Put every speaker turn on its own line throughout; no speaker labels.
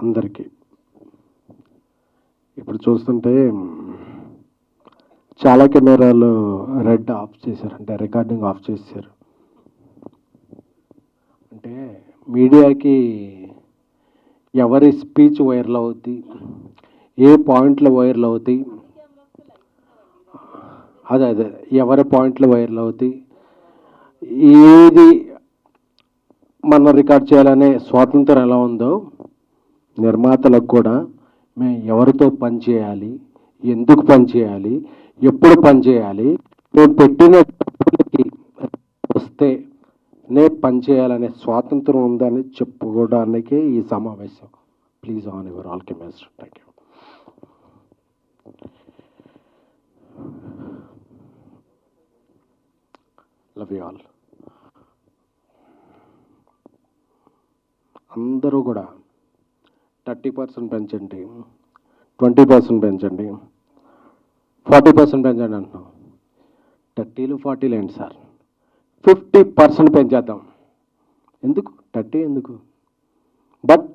అందరికీ. ఇప్పుడు చూస్తుంటే చాలా కెమెరాలు రెడ్ ఆఫ్ చేశారు, అంటే రికార్డింగ్ ఆఫ్ చేశారు. అంటే మీడియాకి ఎవరి స్పీచ్ వైరల్ అవుతాయి, ఏ పాయింట్లు వైరల్ అవుతాయి, అదే ఎవరి పాయింట్లు వైరల్ అవుతాయి, ఏది మనం రికార్డ్ చేయాలనే స్వాతంత్రం ఎలా ఉందో నిర్మాతలకు కూడా మేము ఎవరితో పని చేయాలి, ఎందుకు పని చేయాలి, ఎప్పుడు పని చేయాలి, మేము పెట్టిన వస్తే నే పని చేయాలనే స్వాతంత్రం ఉందని చెప్పుకోవడానికే ఈ సమావేశం. Please on your all cameras. Thank you. Love you all. అందరూ కూడా 30% పెంచండి, 20% పెంచండి, 40% పెంచండి అంటున్నాం. 30లు 40లు ఏంటి సార్, 50% పెంచేద్దాం. ఎందుకు 30 ఎందుకు? బట్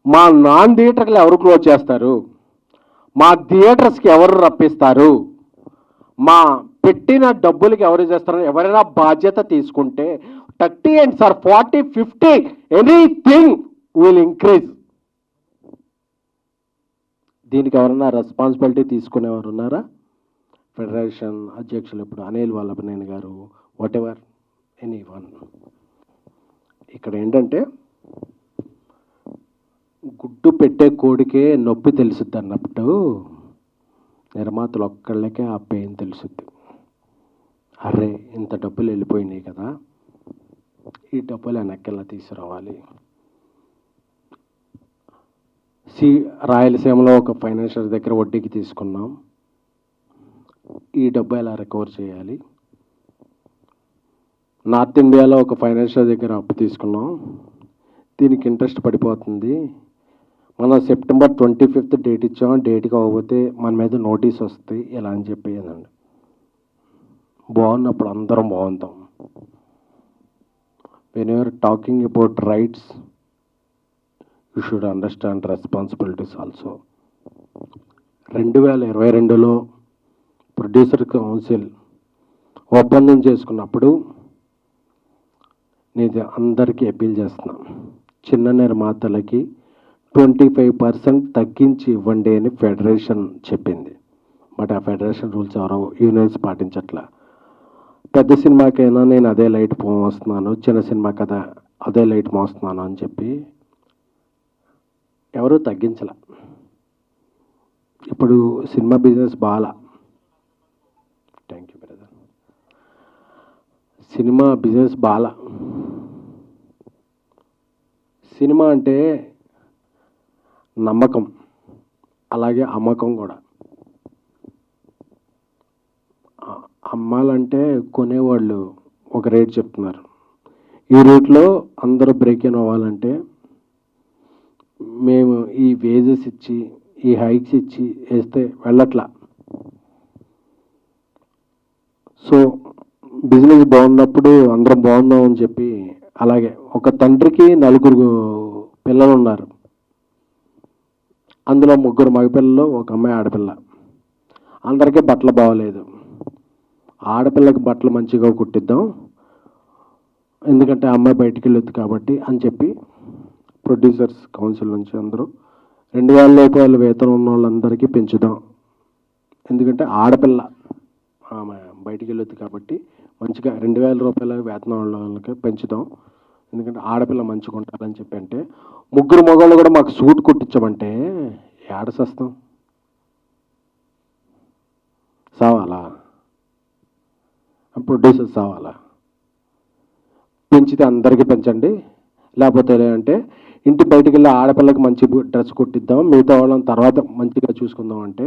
మా నాన్ థియేటర్లు ఎవరు క్లోజ్ చేస్తారు, మా థియేటర్స్కి ఎవరు రప్పిస్తారు, మా పెట్టిన డబ్బులకి ఎవరు చేస్తారు, ఎవరైనా బాధ్యత తీసుకుంటే 30 ఏంటి సార్, 40, 50 ఎనీథింగ్ విల్ ఇంక్రీజ్. దీనికి ఎవరన్నా రెస్పాన్సిబిలిటీ తీసుకునేవారు ఉన్నారా? ఫెడరేషన్ అధ్యక్షులు ఇప్పుడు అనిల్ వల్లభనేని గారు, వాట్ ఎవర్ ఎనీ వన్. ఇక్కడ ఏంటంటే గుడ్డు పెట్టే కోడికే నొప్పి తెలుసుద్ది అన్నప్పుడు నిర్మాతలు ఒక్కళ్ళకే ఆ పెయిన్ తెలుసుద్ది. అరే ఇంత డబ్బులు వెళ్ళిపోయినాయి కదా, ఈ డబ్బులు వెనక్కిలా తీసుకురావాలి. రాయలసీమలో ఒక ఫైనాన్షియల్ దగ్గర వడ్డీకి తీసుకున్నాం, ఈ డబ్బు ఎలా రికవర్ చేయాలి. నార్త్ ఇండియాలో ఒక ఫైనాన్షియల్ దగ్గర అప్పు తీసుకున్నాం, దీనికి ఇంట్రెస్ట్ పడిపోతుంది, మనం సెప్టెంబర్ 25th డేట్ ఇచ్చాం, డేట్కి అవ్వకపోతే మన మీద నోటీస్ వస్తాయి ఇలా అని చెప్పేదండి. బాగున్నప్పుడు అందరం బాగుంటాం. When you're talking about rights, you should understand responsibilities also. 2022లో ప్రొడ్యూసర్ కౌన్సిల్ ఒప్పందం చేసుకున్నప్పుడు నేను అందరికీ అపీల్ చేస్తున్నా, చిన్న నిర్మాతలకి 25% తగ్గించి ఇవ్వండి అని ఫెడరేషన్ చెప్పింది. బట్ ఆ ఫెడరేషన్ రూల్స్ ఎవరో యూనియన్స్ పాటించట్లా. పెద్ద సినిమాకైనా నేను అదే లైట్ మోస్తున్నాను, చిన్న సినిమా కదా అదే లైట్ మోస్తున్నాను అని చెప్పి ఎవరూ తగ్గించలే. ఇప్పుడు సినిమా బిజినెస్ బాగా, thank you brother, cinema business బాగా. సినిమా అంటే నమ్మకం, అలాగే అమ్మకం కూడా. అమ్మాలంటే కొనేవాళ్ళు ఒక రేట్ చెప్తున్నారు, ఈ రేట్లో అందరూ బ్రేక్ ఇన్ అవ్వాలంటే మేము ఈ వేజెస్ ఇచ్చి ఈ హైక్స్ ఇచ్చి వేస్తే వెళ్ళట్లా. సో బిజినెస్ బాగున్నప్పుడు అందరం బాగుందాం అని చెప్పి, అలాగే ఒక తండ్రికి 4 పిల్లలు ఉన్నారు, అందులో 3 మగపిల్లలు, ఒక అమ్మాయి ఆడపిల్ల. అందరికీ బట్టలు బాగోలేదు, ఆడపిల్లకి బట్టలు మంచిగా కుట్టిద్దాం ఎందుకంటే అమ్మాయి బయటికి వెళ్ళొద్దు కాబట్టి అని చెప్పి ప్రొడ్యూసర్స్ కౌన్సిల్ నుంచి అందరూ 2000 రూపాయల వేతనం ఉన్న వాళ్ళందరికీ పెంచుదాం, ఎందుకంటే ఆడపిల్ల ఆమె బయటికి వెళ్ళొద్దు కాబట్టి మంచిగా 2000 రూపాయల వేతనం ఉన్న వాళ్ళకి పెంచుదాం, ఎందుకంటే ఆడపిల్ల మంచిగా ఉంటారని చెప్పి. అంటే 3 మగవాళ్ళు కూడా మాకు సూట్ కుట్టించమంటే ఏడ సస్తాం, సావాలా? ప్రొడ్యూసర్స్ సావాలా? పెంచితే అందరికీ పెంచండి, లేకపోతే అంటే ఇంటి బయటికి వెళ్ళి ఆడపిల్లకి మంచి డ్రెస్ కుట్టిద్దాం, మిగతా వాళ్ళని తర్వాత మంచిగా చూసుకుందాం అంటే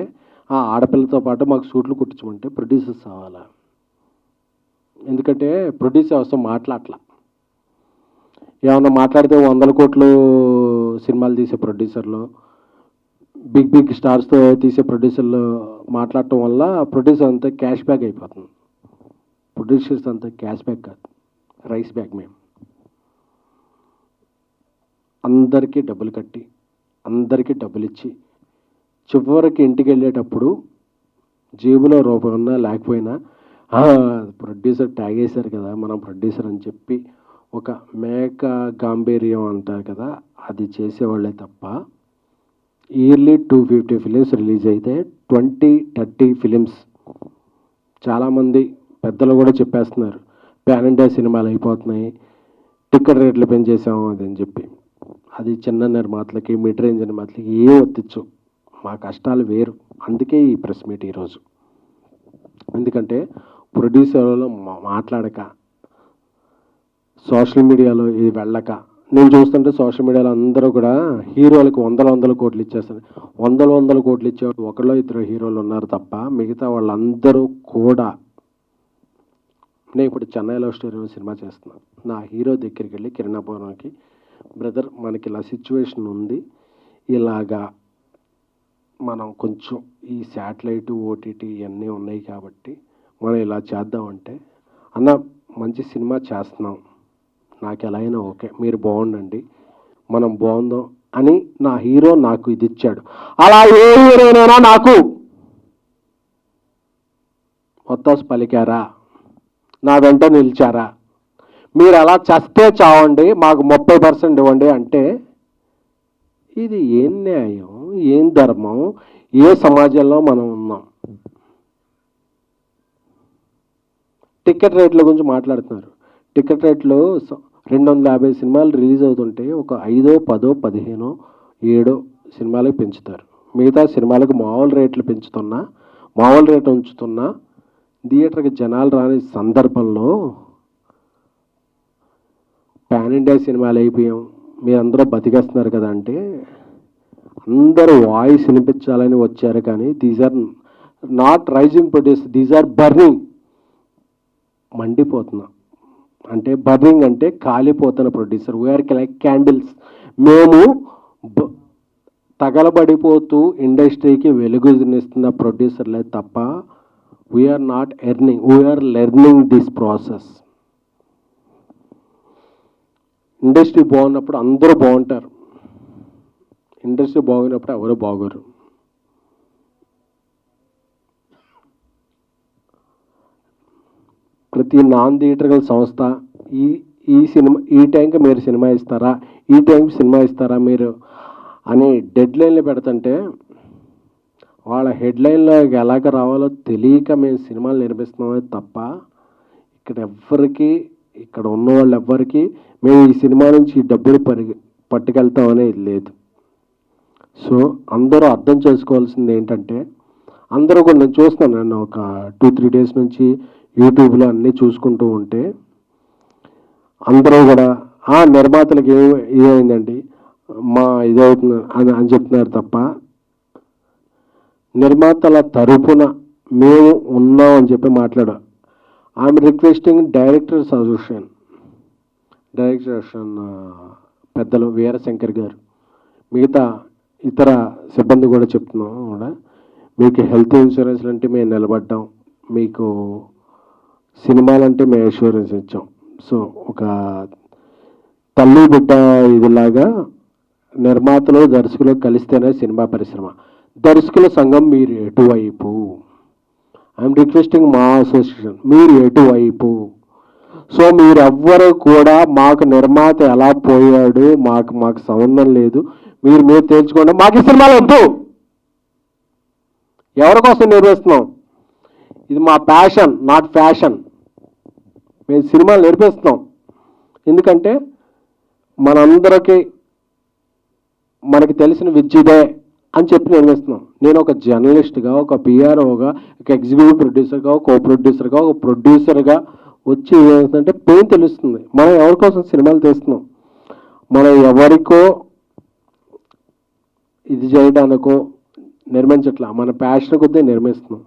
ఆ ఆడపిల్లతో పాటు మాకు సూట్లు కుట్టించమంటే ప్రొడ్యూసర్స్ కావాలా? ఎందుకంటే ప్రొడ్యూసర్ అవసరం మాట్లాడట్లా. ఏమన్నా మాట్లాడితే 100 కోట్లు సినిమాలు తీసే ప్రొడ్యూసర్లు, బిగ్ స్టార్స్తో తీసే ప్రొడ్యూసర్లు మాట్లాడటం వల్ల ప్రొడ్యూసర్ అంతా క్యాష్ బ్యాక్ అయిపోతుంది. ప్రొడ్యూసర్స్ అంతా క్యాష్ బ్యాక్ కాదు, రైస్ బ్యాక్. మేము అందరికీ డబ్బులు కట్టి అందరికీ డబ్బులు ఇచ్చి చివరికి ఇంటికి వెళ్ళేటప్పుడు జేబులో రూపాయి ఉన్నా లేకపోయినా ప్రొడ్యూసర్ ట్యాగ్ వేశారు కదా మనం ప్రొడ్యూసర్ అని చెప్పి ఒక మేక గాంభీర్యం అంటారు కదా, అది చేసేవాళ్ళే తప్ప ఇయర్లీ 250 ఫిలిమ్స్ రిలీజ్ అయితే 20-30 ఫిలిమ్స్ చాలామంది పెద్దలు కూడా చెప్పేస్తున్నారు పాన్ ఇండియా సినిమాలు అయిపోతున్నాయి, టికెట్ రేట్లు పెంచేసాము అది అని చెప్పి. అది చిన్న నిర్మాతలకి మిడ్ రేంజ్ నిర్మాతలకి ఏం వర్తించు, మా కష్టాలు వేరు. అందుకే ఈ ప్రెస్ మీట్ ఈరోజు. ఎందుకంటే ప్రొడ్యూసర్లో మాట్లాడక సోషల్ మీడియాలో ఇది వెళ్ళక నేను చూస్తుంటే సోషల్ మీడియాలో అందరూ కూడా హీరోలకు వందల కోట్లు ఇచ్చేస్తారు. వందల కోట్లు ఇచ్చేవాళ్ళు ఒకళ్ళో ఇద్దరు హీరోలు ఉన్నారు తప్ప మిగతా వాళ్ళందరూ కూడా. నేను ఇప్పుడు చెన్నై లవ్ స్టోరీ సినిమా చేస్తున్నాను. నా హీరో దగ్గరికి వెళ్ళి కిరణాపురంకి, బ్రదర్ మనకి ఇలా సిచ్యువేషన్ ఉంది, ఇలాగా మనం కొంచెం ఈ శాటిలైట్ ఓటీటీ ఇవన్నీ ఉన్నాయి కాబట్టి మనం ఇలా చేద్దామంటే, అన్న మంచి సినిమా చేస్తున్నాం, నాకు ఎలా అయినా ఓకే, మీరు బాగుండండి, మనం బాగుందాం అని నా హీరో నాకు ఇది ఇచ్చాడు. అలా ఏ హీరోనైనా నాకు ఒత్తాసు పలికారా, నా వెంట నిలిచారా, మీరు అలా చస్తే చావండి మాకు 30% ఇవ్వండి అంటే ఇది ఏం న్యాయం, ఏం ధర్మం, ఏ సమాజంలో మనం ఉన్నాం? టికెట్ రేట్ల గురించి మాట్లాడుతున్నారు. టికెట్ రేట్లు 250 సినిమాలు రిలీజ్ అవుతుంటే ఒక 5, 10, 15, 7 సినిమాలకు పెంచుతారు. మిగతా సినిమాలకు మామూలు రేట్లు పెంచుతున్నా, మామూలు రేట్లు ఉంచుతున్నా థియేటర్కి జనాలు రాని సందర్భంలో పాన్ ఇండియా సినిమాలు అయిపోయాం, మీరందరూ బతికేస్తున్నారు కదా అంటే అందరూ వాయిస్ వినిపించాలని వచ్చారు. కానీ these are not rising producer, these are burning. మండిపోతున్నా అంటే బర్నింగ్ అంటే కాలిపోతున్న ప్రొడ్యూసర్. We are like candles. మేము తగలబడిపోతూ ఇండస్ట్రీకి వెలుగునిస్తున్న ప్రొడ్యూసర్లే తప్ప we are not earning, we are learning this process. Industry బాగున్నప్పుడు అందరూ బాగుంటారు, ఇండస్ట్రీ బాగున్నప్పుడు ఎవరు బాగోరు. ప్రతి నాన్ థియేటర్కల్ సంస్థ ఈ సినిమా ఈ టైంకి మీరు సినిమా ఇస్తారా, ఈ టైంకి సినిమా ఇస్తారా మీరు అని డెడ్లైన్లు పెడుతుంటే వాళ్ళ హెడ్లైన్లో ఎలాగ రావాలో తెలియక మేము సినిమాలు నిర్మిస్తున్నామే తప్ప ఇక్కడ ఉన్న వాళ్ళు ఎవ్వరికి మేము ఈ సినిమా నుంచి డబ్బులు పట్టుకెళ్తామనేది లేదు. సో అందరూ అర్థం చేసుకోవాల్సింది ఏంటంటే, అందరూ కూడా నేను చూస్తున్నాను, నేను ఒక 2-3 డేస్ నుంచి యూట్యూబ్లో అన్నీ చూసుకుంటూ ఉంటే అందరూ కూడా నిర్మాతలకు ఏమైందండి మా ఇదవుతుంది అని చెప్తున్నారు తప్ప నిర్మాతల తరపున మేము ఉన్నాం అని చెప్పి మాట్లాడారు. ఐఎమ్ రిక్వెస్టింగ్ డైరెక్టర్ అసోసియేషన్ పెద్దలు వీరశంకర్ గారు, మిగతా ఇతర సిబ్బంది కూడా చెప్తున్నాం కూడా, మీకు హెల్త్ ఇన్సూరెన్స్లు అంటే మేము నిలబడ్డాం, మీకు సినిమాలంటే మేము ఇన్సూరెన్స్ ఇచ్చాం. సో ఒక తల్లి బిడ్డ ఇదిలాగా నిర్మాతలు దర్శకులు కలిస్తేనే సినిమా పరిశ్రమ. దర్శకుల సంఘం మీరు ఎటువైపు? ఐఎమ్ రిక్వెస్టింగ్ మా అసోసియేషన్, మీరు ఎటువైపు? సో మీరెవ్వరు కూడా మాకు నిర్మాత ఎలా పోయాడు మాకు సంబంధం లేదు, మీరు తేల్చుకోండి, మాకు ఈ సినిమాలు వద్దు. ఎవరి కోసం నిర్వహిస్తున్నాం? ఇది మా ప్యాషన్, నాట్ ఫ్యాషన్. మేము సినిమాలు నిర్మిస్తున్నాం ఎందుకంటే మనందరికీ మనకి తెలిసిన విద్యదే అని చెప్పి నిర్మిస్తున్నాం. నేను ఒక జర్నలిస్ట్గా, ఒక పిఆర్ఓగా, ఒక ఎగ్జిక్యూటివ్ ప్రొడ్యూసర్గా, ఒక కో ప్రొడ్యూసర్గా, ఒక ప్రొడ్యూసర్గా వచ్చి ఏమవుతుందంటే పెయిన్ తెలుస్తుంది. మనం ఎవరి కోసం సినిమాలు తీస్తున్నాం, మనం ఎవరికో ఇది చేయడానికో నిర్మించట్లా, మన ప్యాషన్ కొద్దీ నిర్మిస్తున్నాం.